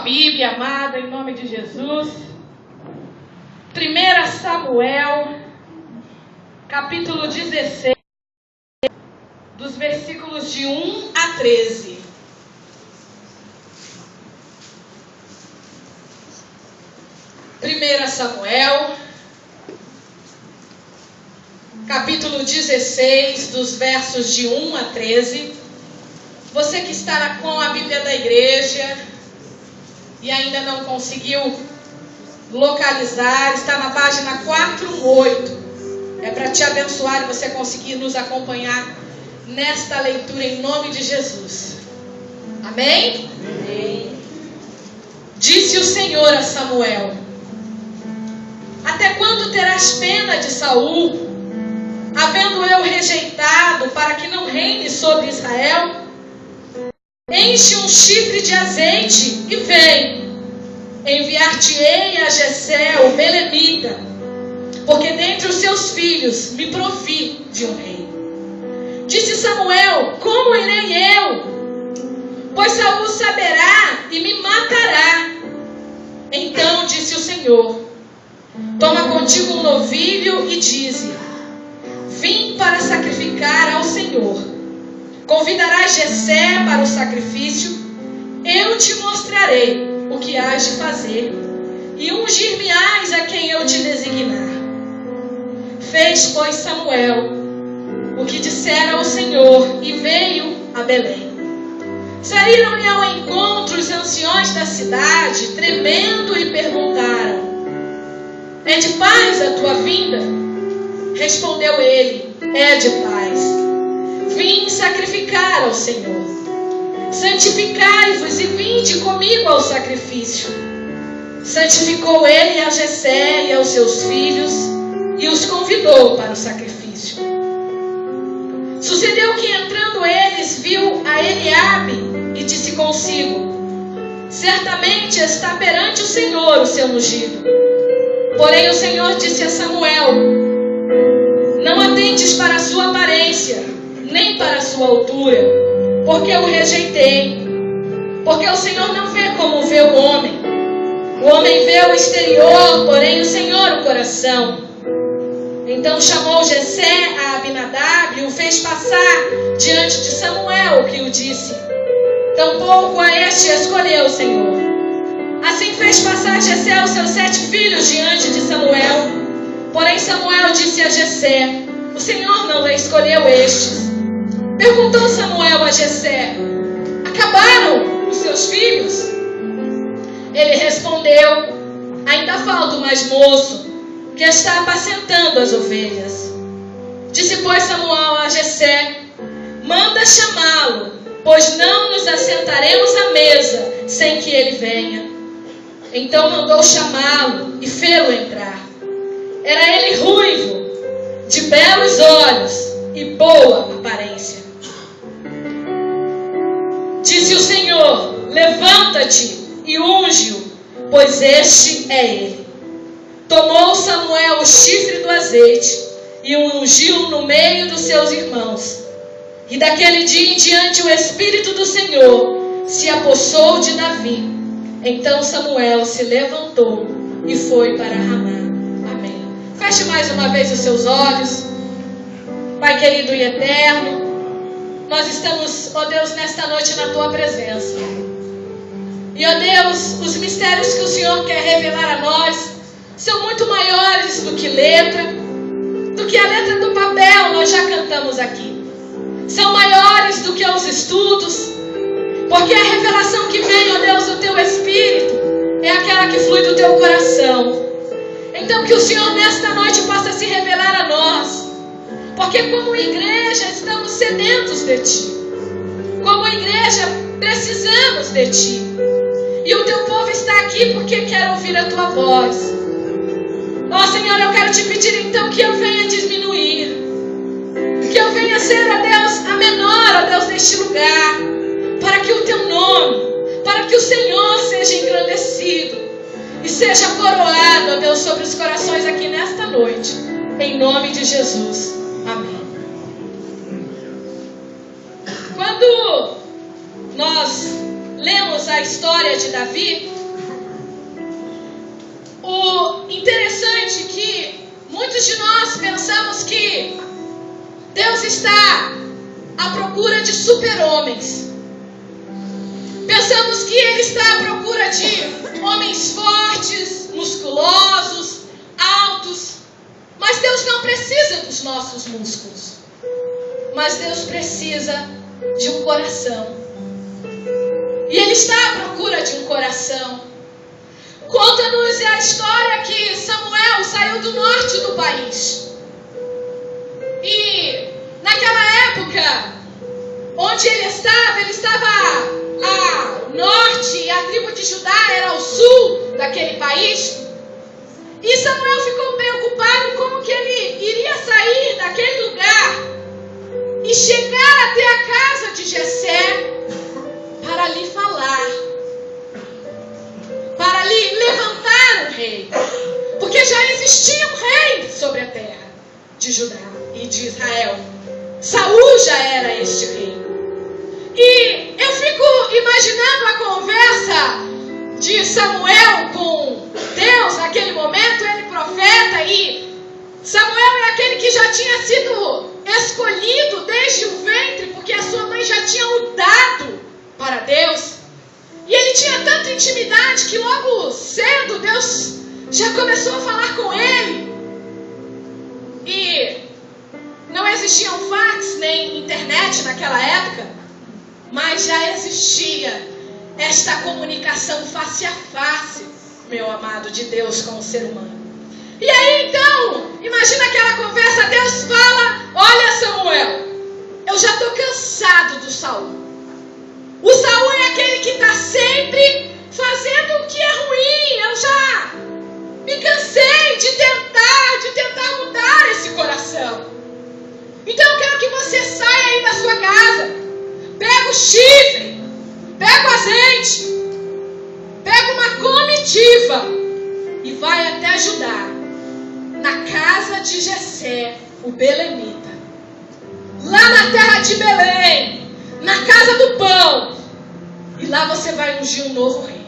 Bíblia, amada, em nome de Jesus. 1 Samuel, capítulo 16, dos versículos de 1 a 13. Samuel, capítulo 16, dos versos de 1 a 13. Você que está com a Bíblia da igreja e ainda não conseguiu localizar, está na página 48. É para te abençoar e você conseguir nos acompanhar nesta leitura em nome de Jesus. Amém? Amém. Disse o Senhor a Samuel: até quando terás pena de Saul, havendo eu rejeitado para que não reine sobre Israel? Enche um chifre de azeite e vem. Enviar-te-ei a Jessé, o belemita, porque dentre os seus filhos me provi de um rei. Disse Samuel: como irei eu? Pois Saul saberá e me matará. Então disse o Senhor: toma contigo um novilho e dize: vim para sacrificar ao Senhor. Convidarás Jessé para o sacrifício, eu te mostrarei o que hás de fazer, e ungir-me-ás a quem eu te designar. Fez, pois, Samuel o que dissera ao Senhor, e veio a Belém. Saíram-lhe ao encontro os anciões da cidade, tremendo, e perguntaram: é de paz a tua vinda? Respondeu ele: é de paz. Vim sacrificar ao Senhor. Santificai-vos e vinde comigo ao sacrifício. Santificou ele a Jessé e aos seus filhos, e os convidou para o sacrifício. Sucedeu que, entrando eles, viu a Eliabe e disse consigo: certamente está perante o Senhor o seu ungido. Porém o Senhor disse a Samuel: não atentes para a sua aparência, nem para a sua altura, porque eu o rejeitei. Porque o Senhor não vê como vê o homem. O homem vê o exterior, porém o Senhor o coração. Então chamou Jessé a Abinadab e o fez passar diante de Samuel, que o disse: tampouco a este escolheu o Senhor. Assim fez passar Jessé os seus 7 filhos diante de Samuel. Porém Samuel disse a Jessé: o Senhor não lhe escolheu estes. Perguntou Samuel a Jessé: acabaram os seus filhos? Ele respondeu: ainda falta o mais moço, que está apacentando as ovelhas. Disse, pois, Samuel a Jessé: manda chamá-lo, pois não nos assentaremos à mesa sem que ele venha. Então mandou chamá-lo e fê-lo entrar. Era ele ruivo, de belos olhos e boa aparência. Disse o Senhor: levanta-te e unge-o, pois este é ele. Tomou Samuel o chifre do azeite e o ungiu no meio dos seus irmãos. E daquele dia em diante o Espírito do Senhor se apossou de Davi. Então Samuel se levantou e foi para Ramá. Amém. Feche mais uma vez os seus olhos. Pai querido e eterno, nós estamos, ó Deus, nesta noite na Tua presença. E, ó Deus, os mistérios que o Senhor quer revelar a nós são muito maiores do que letra, do que a letra do papel nós já cantamos aqui. São maiores do que os estudos, porque a revelação que vem, ó Deus, do Teu Espírito é aquela que flui do Teu coração. Então que o Senhor nesta noite possa se revelar a nós, porque como igreja estamos sedentos de Ti. Como igreja precisamos de Ti. E o Teu povo está aqui porque quer ouvir a Tua voz. Ó Senhor, eu quero Te pedir então que eu venha diminuir. Que eu venha ser, ó Deus, a menor, ó Deus, neste lugar. Para que o Teu nome, para que o Senhor seja engrandecido. E seja coroado, ó Deus, sobre os corações aqui nesta noite. Em nome de Jesus. Amém. Quando nós lemos a história de Davi, Muitos de nós pensamos que Deus está à procura de super-homens. Pensamos que Ele está à procura de homens fortes, musculosos, altos. Mas Deus não precisa dos nossos músculos. Mas Deus precisa de um coração. E Ele está à procura de um coração. Conta-nos a história que Samuel saiu do norte do país. E naquela época, onde ele estava ao norte e a tribo de Judá era ao sul daquele país. E Samuel ficou preocupado como que ele iria sair daquele lugar e chegar até a casa de Jessé para lhe falar, para lhe levantar um rei, porque já existia um rei sobre a terra de Judá e de Israel. Saul já era este rei. E eu fico imaginando a conversa de Samuel com Deus naquele momento, ele profeta, e Samuel é aquele que já tinha sido escolhido desde o ventre, porque a sua mãe já tinha o dado para Deus. E ele tinha tanta intimidade que logo cedo Deus já começou a falar com ele. E não existiam fax nem internet naquela época, mas já existia esta comunicação face a face, meu amado, de Deus com o ser humano. E aí então, imagina aquela conversa, Deus fala: olha Samuel, eu já estou cansado do Saul. O Saul é aquele que está sempre fazendo o que é ruim. Eu já me cansei de tentar mudar esse coração. Então eu quero que você saia aí da sua casa, pega o chifre, pega o azeite, pega uma comitiva e vai até Judá, na casa de Jessé, o belemita, lá na terra de Belém, na casa do pão, e lá você vai ungir um novo rei.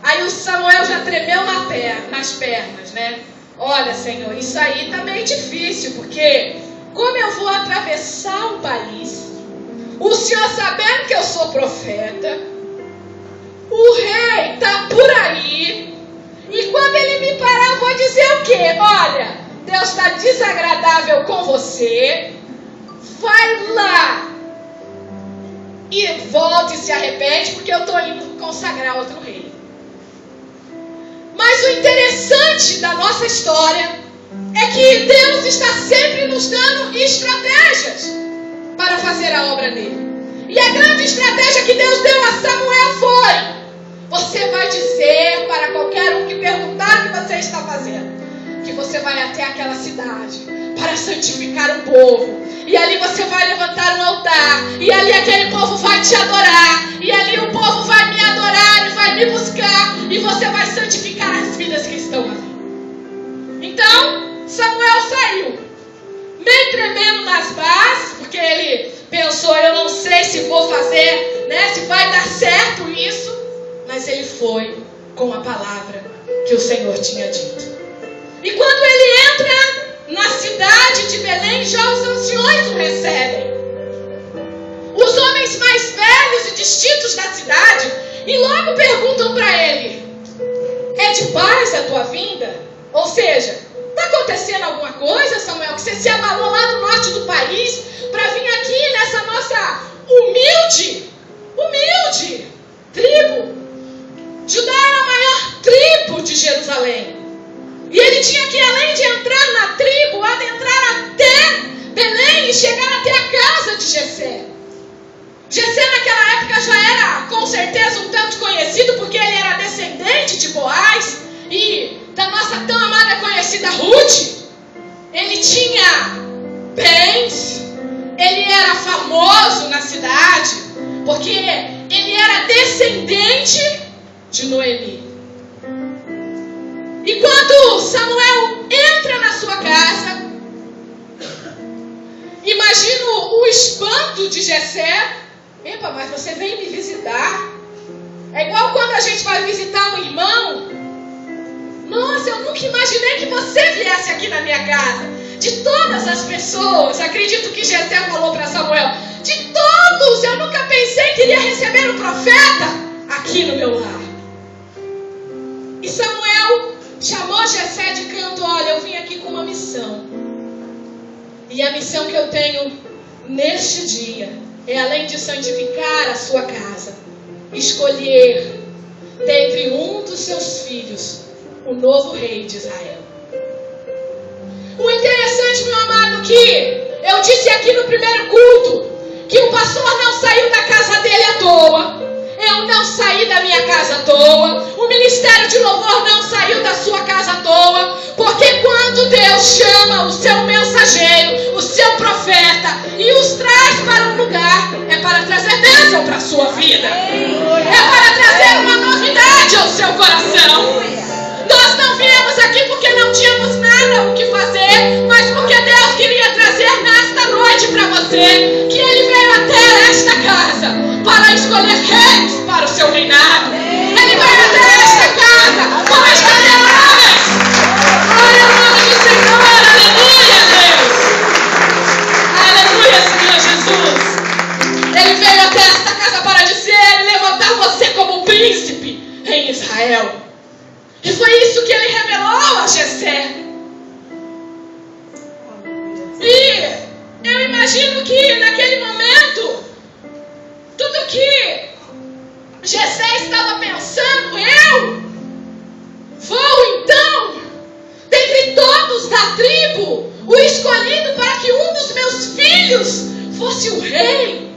Aí o Samuel já tremeu nas pernas, né? Olha, Senhor, isso aí tá meio difícil, porque como eu vou atravessar um país, o Senhor sabendo que eu sou profeta, o rei tá por aí, e quando ele me parar, eu vou dizer o quê? Olha, Deus está desagradável com você, vai lá e volta e se arrepende, porque eu estou indo consagrar outro rei. Mas o interessante da nossa história é que Deus está sempre nos dando estratégias para fazer a obra dele. E a grande estratégia que Deus deu a Samuel foi: você vai dizer para qualquer um que perguntar o que você está fazendo, que você vai até aquela cidade para santificar o povo. E ali você vai levantar um altar, e ali aquele povo vai te adorar, e ali o povo vai me adorar e vai me buscar, e você vai santificar as vidas que estão ali. Então Samuel saiu, meio tremendo nas bases, porque ele pensou: eu não sei se vou fazer, né, se vai dar certo isso. Mas ele foi com a palavra que o Senhor tinha dito. E quando ele entra na cidade de Belém, já os anciões o recebem. Os homens mais velhos e distintos da cidade, e logo perguntam para ele: é de paz a tua vinda? Ou seja, está acontecendo alguma coisa, Samuel, que você se abalou lá do norte do país para vir aqui nessa nossa humilde tribo? Judá era a maior tribo de Jerusalém. E ele tinha que, além de entrar na tribo, adentrar até Belém e chegar até a casa de Jessé. Jessé naquela época já era com certeza um tanto conhecido, porque ele era descendente de Boaz e da nossa tão amada conhecida Ruth. Ele tinha bens, ele era famoso na cidade, porque ele era descendente de Noemi. E quando Samuel entra na sua casa, imagino o espanto de Jessé. Epa, mas você veio me visitar? É igual quando a gente vai visitar um irmão Nossa, eu nunca imaginei que você viesse aqui na minha casa. De todas as pessoas, acredito que Jessé falou para Samuel, de todos, eu nunca pensei que iria receber um profeta aqui no meu lar. E Samuel chamou Jessé de canto: olha, eu vim aqui com uma missão. E a missão que eu tenho neste dia é, além de santificar a sua casa, escolher dentre um dos seus filhos o novo rei de Israel. O interessante, meu amado, que eu disse aqui no primeiro culto, que o pastor não saiu da casa dele à toa. Eu não saí da minha casa à toa. O ministério de louvor não saiu da sua casa à toa. Porque quando Deus chama o seu mensageiro, o seu profeta, e os traz para um lugar, é para trazer bênção para a sua vida. É para trazer uma novidade ao seu coração. Nós não viemos aqui porque não tínhamos nada o que fazer, mas porque Deus queria trazer nesta noite para você, que Ele veio até esta casa para escolher reis para o seu reinado. Ele veio até esta casa para escolher homens. Glória ao nome do Senhor, aleluia, Deus. Aleluia, Senhor Jesus. Ele veio até esta casa para dizer e levantar você como príncipe em Israel. E foi isso que ele revelou a Jessé. E eu imagino que naquele momento, tudo que Jessé estava pensando, eu vou então, dentre todos da tribo, o escolhido para que um dos meus filhos fosse o rei,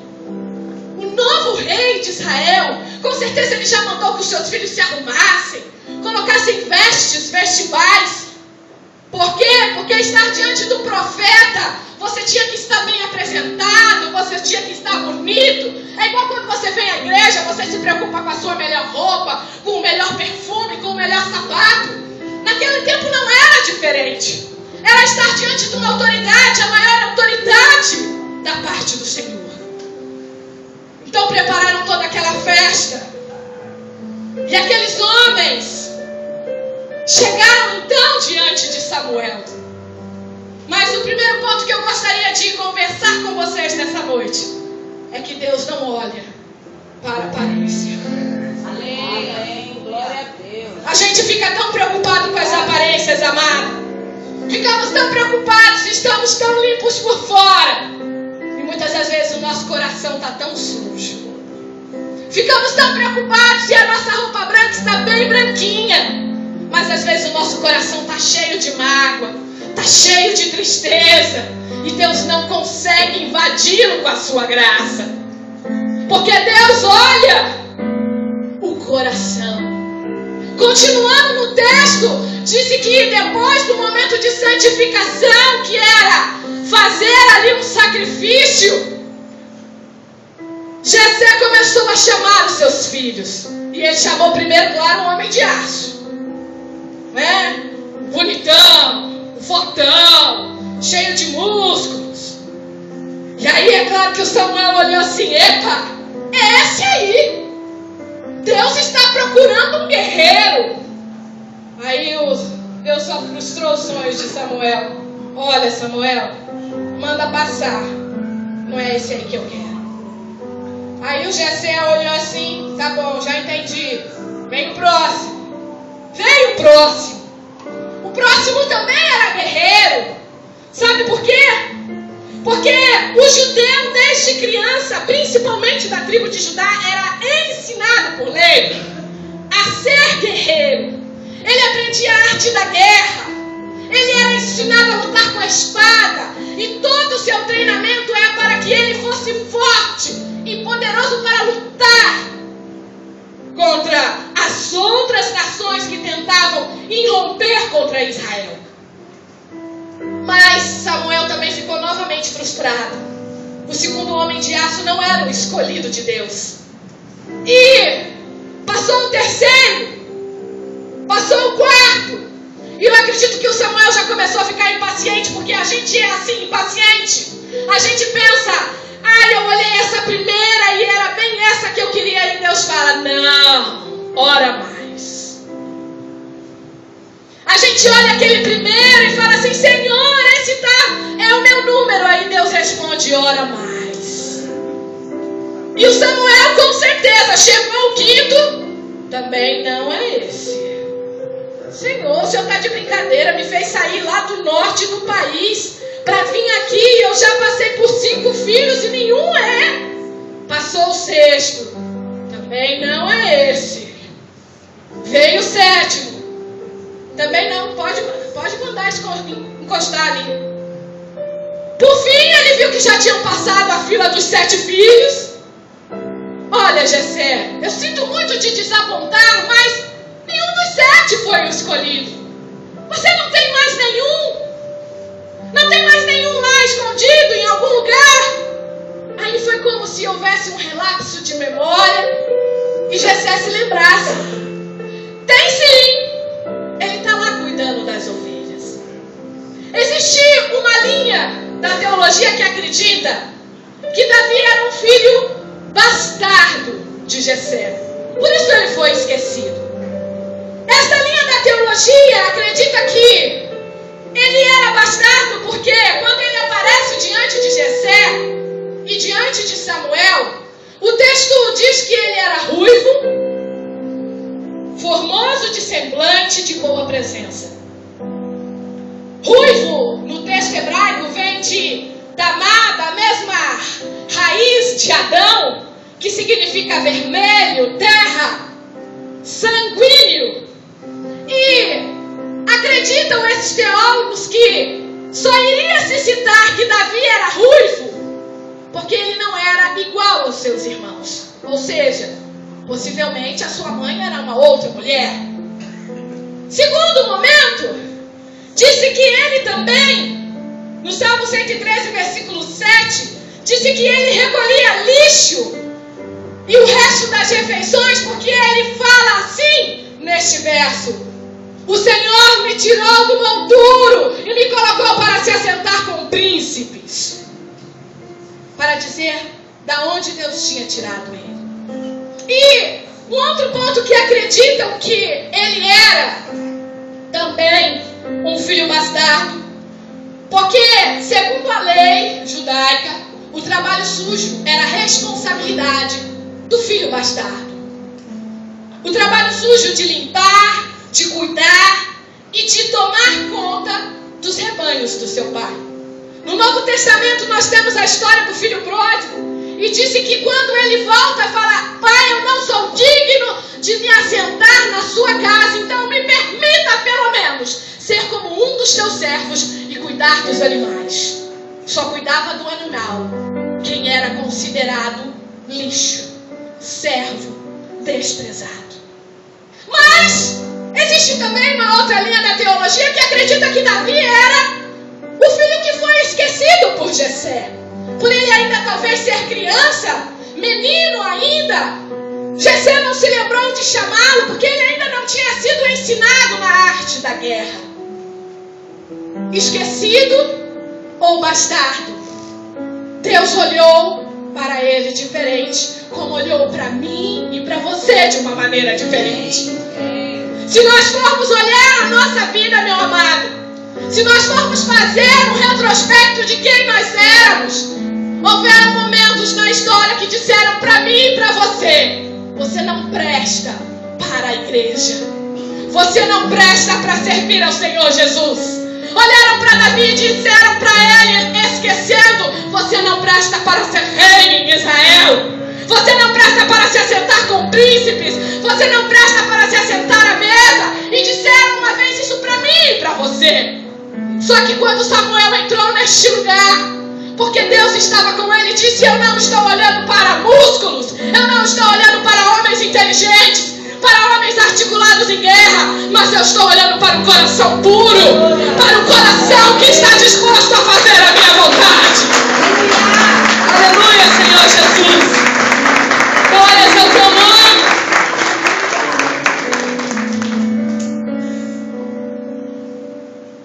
o novo rei de Israel. Com certeza ele já mandou que os seus filhos se arrumassem, colocassem vestimais. Por quê? Porque estar diante do profeta, você tinha que estar bem apresentado, você tinha que estar bonito. É igual quando você vem à igreja, você se preocupa com a sua melhor roupa, com o melhor perfume, com o melhor sapato. Naquele tempo não era diferente. Era estar diante de uma autoridade, a maior autoridade da parte do Senhor. Então prepararam toda aquela festa. E aqueles homens chegaram então diante de Samuel. Mas o primeiro ponto que eu gostaria de conversar com vocês nessa noite é que Deus não olha para a aparência. Amém. Glória a Deus. A gente fica tão preocupado com as aparências, amado. Ficamos tão preocupados, estamos tão limpos por fora. E muitas das vezes o nosso coração está tão sujo. Ficamos tão preocupados se a nossa roupa branca está bem branquinha. Mas às vezes o nosso coração está cheio de mágoa, está cheio de tristeza. E Deus não consegue invadi-lo com a sua graça. Porque Deus olha o coração. Continuando no texto, disse que depois do momento de santificação, que era fazer ali um sacrifício, Jessé começou a chamar os seus filhos. E ele chamou primeiro, claro, um homem de aço, né? Bonitão, fortão, cheio de músculos. E aí é claro que o Samuel olhou assim: epa, é esse aí. Deus está procurando um guerreiro. Aí Deus só frustrou os sonhos de Samuel. Olha, Samuel, manda passar. Não é esse aí que eu quero. Aí o Jessé olhou assim: tá bom, já entendi. Vem o próximo. Veio o próximo. O próximo também era guerreiro. Sabe por quê? Porque o judeu, desde criança, principalmente da tribo de Judá, era ensinado por lei a ser guerreiro. Ele aprendia a arte da guerra. Ele era ensinado a lutar com a espada. E todo o seu treinamento é para que ele fosse forte e poderoso para lutar contra as outras nações que tentavam irromper contra Israel. Mas Samuel também ficou novamente frustrado. O segundo homem de aço não era o escolhido de Deus. E passou o terceiro, passou o quarto. E eu acredito que o Samuel já começou a ficar impaciente, porque a gente é assim, impaciente. A gente pensa: eu olhei essa primeira e era bem essa que eu queria. E Deus fala: não, ora mais. gente olha aquele primeiro e fala assim: Senhor, esse é o meu número. Aí Deus responde: ora mais. E o Samuel com certeza chegou ao quinto, também não é esse. Senhor, o Senhor está de brincadeira, me fez sair lá do norte do país para vir aqui. Eu já passei por 5 filhos e nenhum é. Passou o 6º, também não é esse. Veio o 7º, também não. Pode mandar encostar ali. Por fim, ele viu que já tinham passado a fila dos 7 filhos. Olha, Jessé, eu sinto muito te desapontar, mas nenhum dos 7 foi o escolhido. Você não tem mais nenhum. Não tem mais nenhum lá escondido em algum lugar. Aí foi como se houvesse um relapso de memória e Jessé se lembrasse. Tem sim. Ele está lá cuidando das ovelhas. Existe uma linha da teologia que acredita que Davi era um filho bastardo de Jessé. Por isso ele foi esquecido. Esta linha da teologia acredita que ele era bastardo porque quando ele aparece diante de Jessé e diante de Samuel, o texto diz que ele era ruivo, formoso de semblante, de boa presença. Ruivo, no texto hebraico, vem de Damá, da mesma raiz de Adão, que significa vermelho, terra, sanguíneo. E acreditam esses teólogos que só iria se citar que Davi era ruivo porque ele não era igual aos seus irmãos. Ou seja, possivelmente a sua mãe era uma outra mulher. Segundo momento, disse que ele também, no Salmo 113, versículo 7, disse que ele recolhia lixo e o resto das refeições, porque ele fala assim neste verso: o Senhor me tirou do monturo e me colocou para se assentar com príncipes. Para dizer da onde Deus tinha tirado ele. E um outro ponto que acreditam que ele era também um filho bastardo, porque segundo a lei judaica, o trabalho sujo era responsabilidade do filho bastardo. O trabalho sujo de limpar, de cuidar e de tomar conta dos rebanhos do seu pai. No Novo Testamento nós temos a história do filho pródigo. E disse que quando ele volta fala: pai, eu não sou digno de me assentar na sua casa, então me permita pelo menos ser como um dos teus servos e cuidar dos animais. Só cuidava do animal quem era considerado lixo, servo, desprezado. Mas existe também uma outra linha da teologia que acredita que Davi era o filho que foi esquecido por Jessé. Por ele ainda talvez ser criança, menino ainda, Jessé não se lembrou de chamá-lo, porque ele ainda não tinha sido ensinado na arte da guerra. Esquecido ou bastardo? Deus olhou para ele diferente, como olhou para mim e para você de uma maneira diferente. Se nós formos olhar a nossa vida, meu amado, se nós formos fazer um retrospecto de quem nós éramos, houveram momentos na história que disseram para mim e para você: você não presta para a igreja, você não presta para servir ao Senhor Jesus. Olharam para Davi e disseram para ele, esquecendo: você não presta para ser rei em Israel, você não presta para se assentar com príncipes, você não presta para se assentar à mesa. E disseram uma vez isso para mim e para você. Só que quando Samuel entrou neste lugar, porque Deus estava com ele, disse: eu não estou olhando para músculos, eu não estou olhando para homens inteligentes, para homens articulados em guerra, mas eu estou olhando para um coração puro, para um coração que está disposto a fazer a minha vontade. Aleluia, Senhor Jesus. Glórias ao teu nome.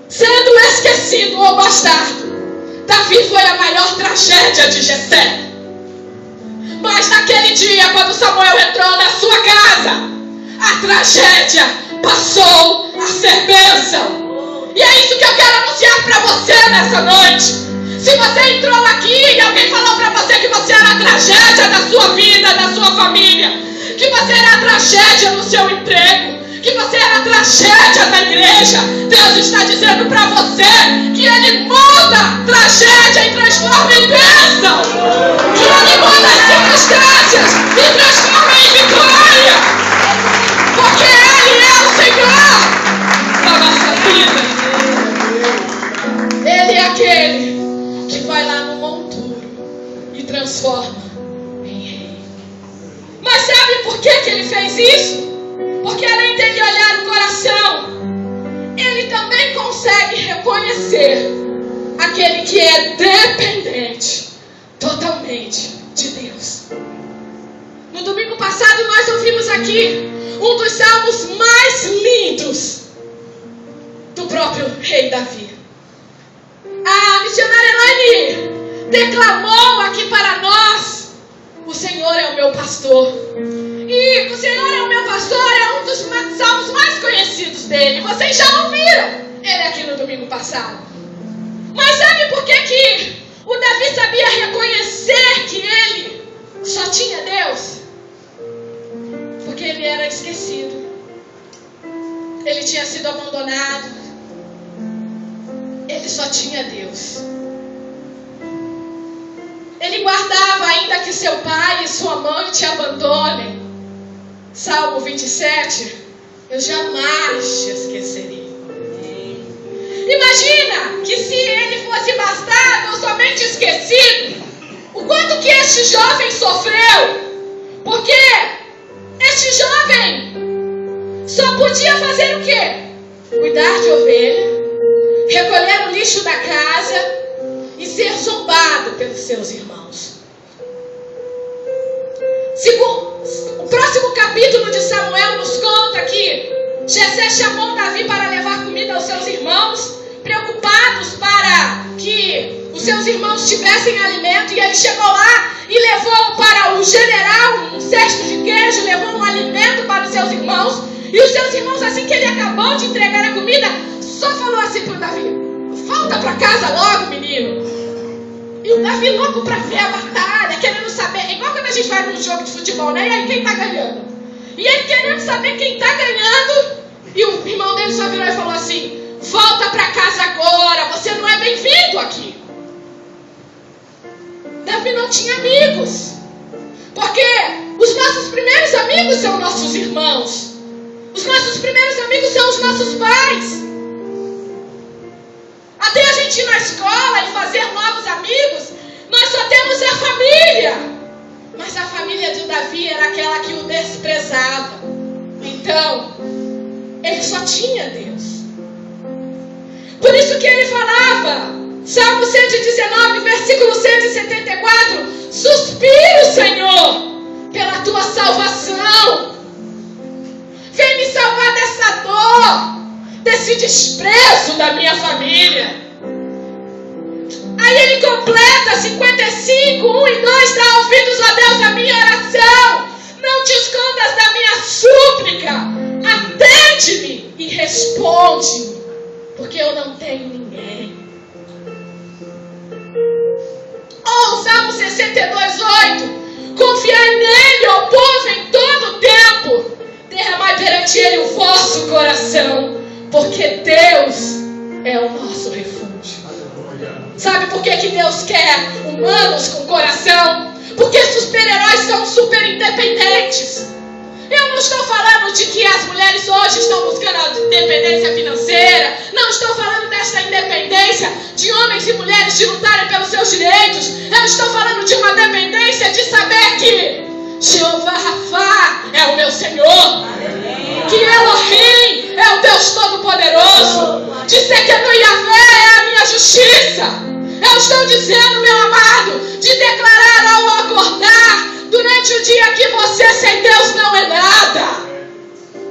Sendo esquecido ou bastardo, Davi foi a maior tragédia de Jessé. Mas naquele dia, quando Samuel entrou na sua casa, a tragédia passou a ser bênção. E é isso que eu quero anunciar para você nessa noite. Se você entrou aqui e alguém falou para você que você era a tragédia da sua vida, da sua família, que você era a tragédia no seu emprego, que você era a tragédia da igreja, Deus está dizendo para você que Ele muda tragédia e transforma em bênção. Que Ele muda as circunstâncias e transforma em vitória. Porque Ele é o Senhor da nossa vida. Ele é aquele que vai lá no monturo e transforma em rei. Mas sabe por que Ele fez isso? Porque além dele olhar o coração, Ele também consegue reconhecer aquele que é dependente totalmente de Deus. No domingo passado nós ouvimos aqui um dos salmos mais lindos do próprio rei Davi. A missionária Elaine declamou aqui para nós: o Senhor é o meu pastor. E o Senhor é o meu pastor é um dos salmos mais conhecidos dele. Vocês já ouviram ele aqui no domingo passado. Mas sabe por que o Davi sabia reconhecer que ele só tinha Deus? Porque ele era esquecido. Ele tinha sido abandonado. Ele só tinha Deus. Ele guardava, ainda que seu pai e sua mãe te abandonem. Salmo 27, eu jamais te esquecerei. Imagina que se ele fosse bastardo ou somente esquecido, o quanto que este jovem sofreu. Porque este jovem só podia fazer o quê? Cuidar de ovelha, recolher o lixo da casa e ser zombado pelos seus irmãos. O próximo capítulo de Samuel nos conta que Jessé chamou Davi para levar comida aos seus irmãos, preocupados para que os seus irmãos tivessem alimento. E ele chegou lá e levou para o general um cesto de queijo, levou um alimento para os seus irmãos. E os seus irmãos, assim que ele acabou de entregar a comida, só falou assim para o Davi: volta para casa logo, menino. E o Davi louco para ver a batalha, querendo saber, igual quando a gente vai num jogo de futebol, né? E aí quem tá ganhando? E ele querendo saber quem tá ganhando. E o irmão dele só virou e falou assim: volta para casa agora, você não é bem-vindo aqui. Davi não tinha amigos, porque os nossos primeiros amigos são nossos irmãos. Os nossos primeiros amigos são os nossos pais. Até a gente ir na escola e fazer novos amigos, nós só temos a família. Mas a família de Davi era aquela que o desprezava. Então, ele só tinha Deus. Por isso que ele falava, Salmo 119, versículo 174: suspiro, Senhor, pela tua salvação. Vem me salvar dessa dor, desse desprezo da minha família. Aí ele completa 55, 1 e 2: dá ouvidos, ó Deus, a minha oração, não te escondas da minha súplica, atende-me e responde-me, porque eu não tenho ninguém. Ou Salmo 62, 8: confiai nele, ó povo, em todo o tempo, derramai perante ele o vosso coração, porque Deus é o nosso refúgio. Sabe por que Deus quer humanos com coração? Porque super-heróis são super independentes. Eu não estou falando de que as mulheres hoje estão buscando a independência financeira. Não estou falando desta independência de homens e mulheres de lutarem pelos seus direitos. Eu estou falando de uma dependência de saber que Jeová Rafá é o meu Senhor, que Elohim é o Deus Todo-Poderoso, de ser que no Yahvé é a minha justiça. Eu estou dizendo, meu amado, de declarar ao acordar durante o dia que você sem Deus não é nada.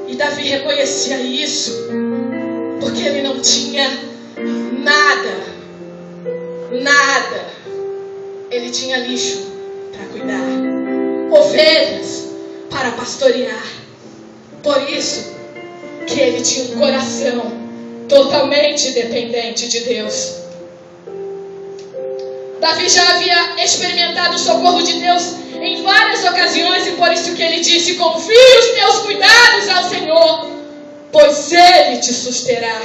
E Davi reconhecia isso, porque ele não tinha nada. Ele tinha lixo para cuidar, ovelhas para pastorear. Por isso, que ele tinha um coração totalmente dependente de Deus. Davi já havia experimentado o socorro de Deus em várias ocasiões, e por isso que ele disse: confie os teus cuidados ao Senhor, pois Ele te susterá.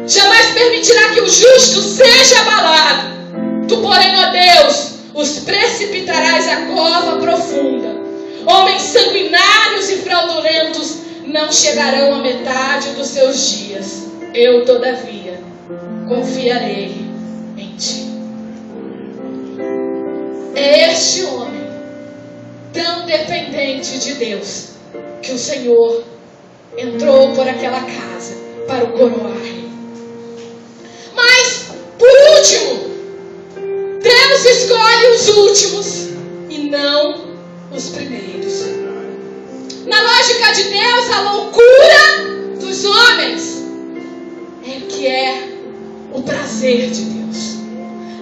Jamais permitirá que o justo seja abalado. Tu, porém, ó Deus, os precipitarás à cova profunda. Homens sanguinários e fraudulentos não chegarão à metade dos seus dias. Eu, todavia, confiarei em ti. É este homem, tão dependente de Deus, que o Senhor entrou por aquela casa para o coroar. Mas, por último, Deus escolhe os últimos e não os primeiros. Na lógica de Deus, a loucura dos homens é que é o prazer de Deus.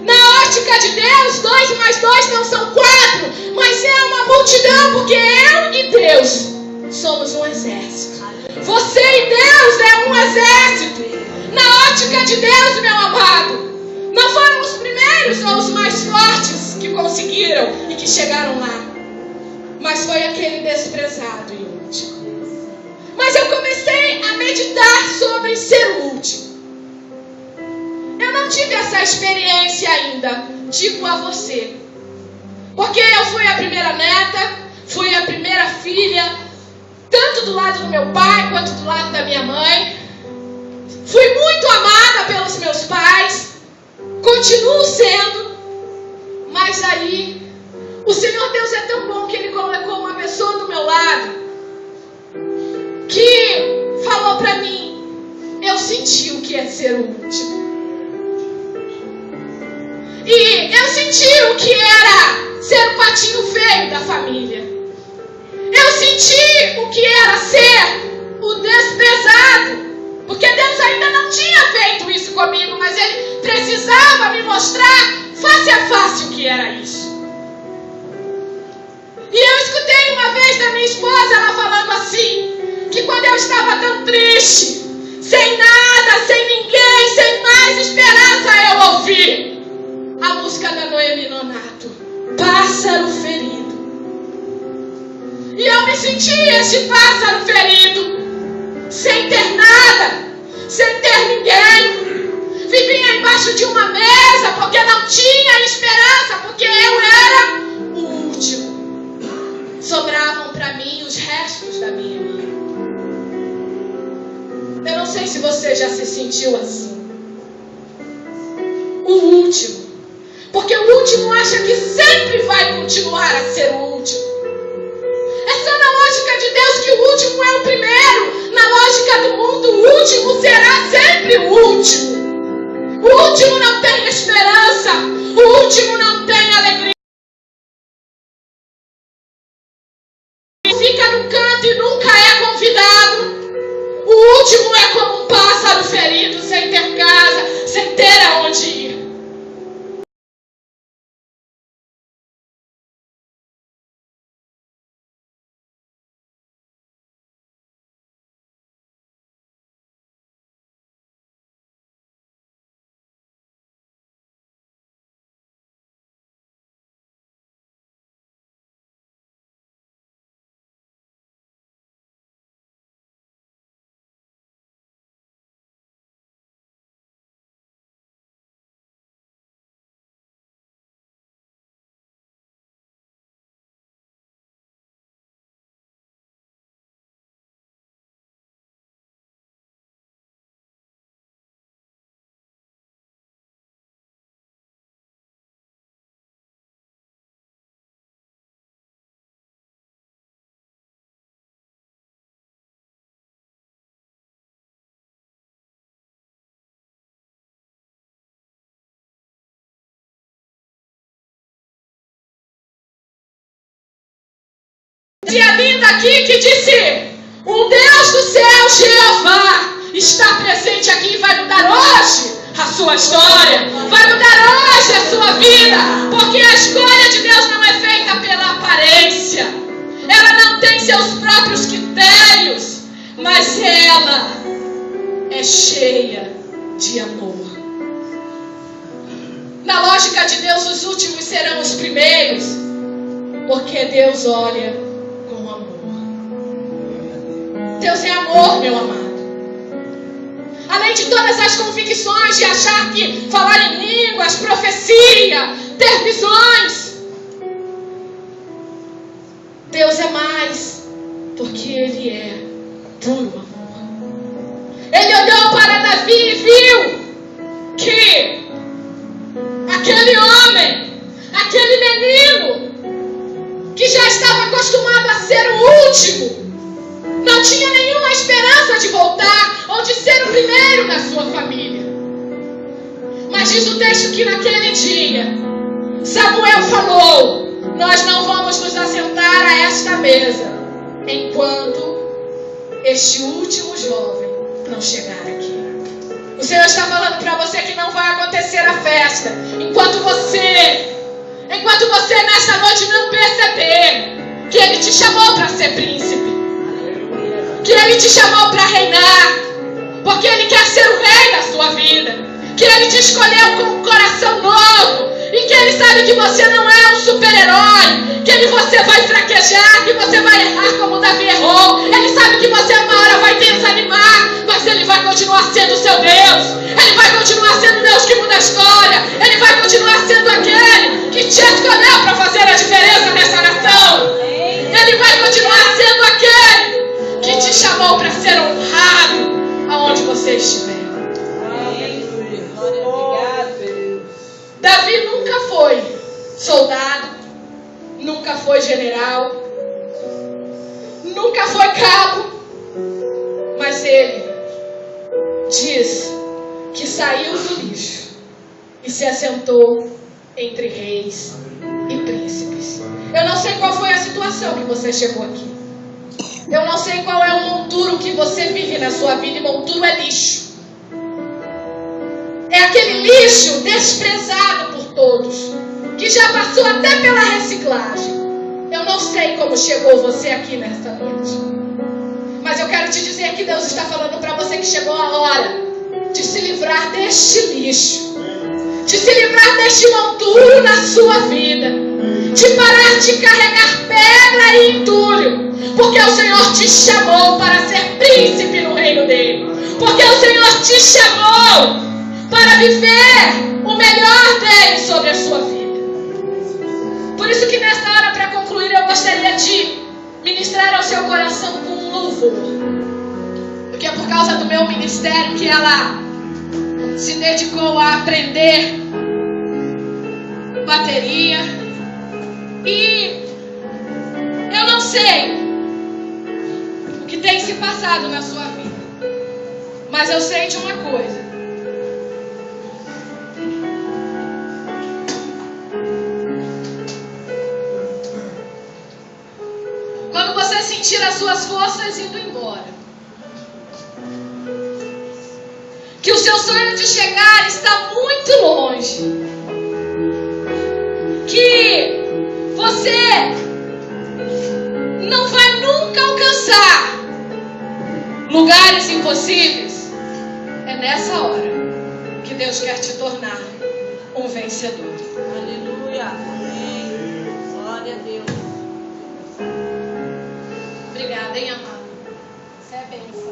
Na ótica de Deus, 2 mais 2 não são 4, mas é uma multidão, porque eu e Deus somos um exército. Você e Deus é um exército. Na ótica de Deus, meu amado, não foram os primeiros ou os mais fortes que conseguiram e que chegaram lá, mas foi aquele desprezado e último. Mas eu comecei a meditar sobre ser o último. Eu não tive essa experiência ainda, digo a você, porque eu fui a primeira neta, fui a primeira filha, tanto do lado do meu pai quanto do lado da minha mãe. Fui muito amada pelos meus pais, continuo sendo, mas aí o Senhor Deus é tão bom que Ele colocou uma pessoa do meu lado que falou para mim: eu senti o que é ser o último. E eu senti o que era ser o patinho feio da família. Eu senti o que era ser o desprezado. Porque Deus ainda não tinha feito isso comigo, mas Ele precisava me mostrar face a face o que era isso. E eu escutei uma vez da minha esposa, ela falando assim, que quando eu estava tão triste, sem nada, sem ninguém, sem mais esperança, eu ouvi a música da Noemi Nonato, Pássaro Ferido. E eu me senti esse pássaro ferido, sem ter nada, sem ter ninguém. Vivia embaixo de uma mesa porque não tinha esperança, porque eu era o último. Sobravam para mim os restos da minha vida. Eu não sei se você já se sentiu assim. O último. Porque o último acha que sempre vai continuar a ser o último. É só na lógica de Deus que o último é o primeiro. Na lógica do mundo, o último será sempre o último. O último não tem esperança. O último não tem alegria. Fica no canto e nunca é convidado. O último é como um pássaro ferido, sem ter casa, sem ter aonde ir. Tia linda aqui que disse: o Deus do céu, Jeová, está presente aqui e vai mudar hoje a sua história, vai mudar hoje a sua vida, porque a escolha de Deus não é feita pela aparência, ela não tem seus próprios critérios, mas ela é cheia de amor. Na lógica de Deus, os últimos serão os primeiros, porque Deus olha com amor. Deus é amor, meu amado. Além de todas as convicções de achar que falar em línguas, profecia, ter visões, Deus é mais, porque Ele é puro amor. Ele olhou para Davi e viu que aquele homem, aquele menino, que já estava acostumado a ser o último, não tinha nenhuma esperança de voltar ou de ser o primeiro na sua família. Mas diz o texto que naquele dia Samuel falou: nós não vamos nos assentar a esta mesa enquanto este último jovem não chegar aqui. O Senhor está falando para você que não vai acontecer a festa enquanto você nesta noite não perceber que Ele te chamou para ser príncipe, que Ele te chamou para reinar, porque Ele quer ser o rei da sua vida, que Ele te escolheu com um coração novo, e que Ele sabe que você não é um super-herói, que você vai fraquejar, que você vai errar como Davi errou. Ele sabe que você uma hora vai desanimar, mas Ele vai continuar sendo o seu Deus. Ele vai continuar sendo o Deus que muda a história. Ele vai continuar sendo aquele que te escolheu para fazer a diferença nessa nação. Ele vai continuar sendo aquele que te chamou para ser honrado aonde você estiver. Davi nunca foi soldado, nunca foi general, nunca foi cabo, mas ele diz que saiu do lixo e se assentou entre reis e príncipes. Eu não sei qual foi a situação que você chegou aqui. Eu não sei qual é o monturo que você vive na sua vida, e monturo é lixo. É aquele lixo desprezado por todos, que já passou até pela reciclagem. Eu não sei como chegou você aqui nesta noite, mas eu quero te dizer que Deus está falando para você que chegou a hora de se livrar deste lixo, de se livrar deste monturo na sua vida, de parar de carregar pedra e entulho, porque o Senhor te chamou para ser príncipe no reino dele, porque o Senhor te chamou para viver o melhor dele sobre a sua vida. Por isso que nesta hora, para concluir, eu gostaria de ministrar ao seu coração com um louvor, porque é por causa do meu ministério que ela se dedicou a aprender bateria. E eu não sei o que tem se passado na sua vida, mas eu sei de uma coisa: quando você sentir as suas forças indo embora, que o seu sonho de chegar está muito longe, que você não vai nunca alcançar lugares impossíveis, é nessa hora que Deus quer te tornar um vencedor. Aleluia. Amém. Glória a Deus. Obrigada, hein, amado? Você é bênção.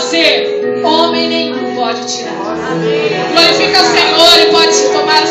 você, homem nenhum pode tirar. Glorifica o Senhor e pode tomar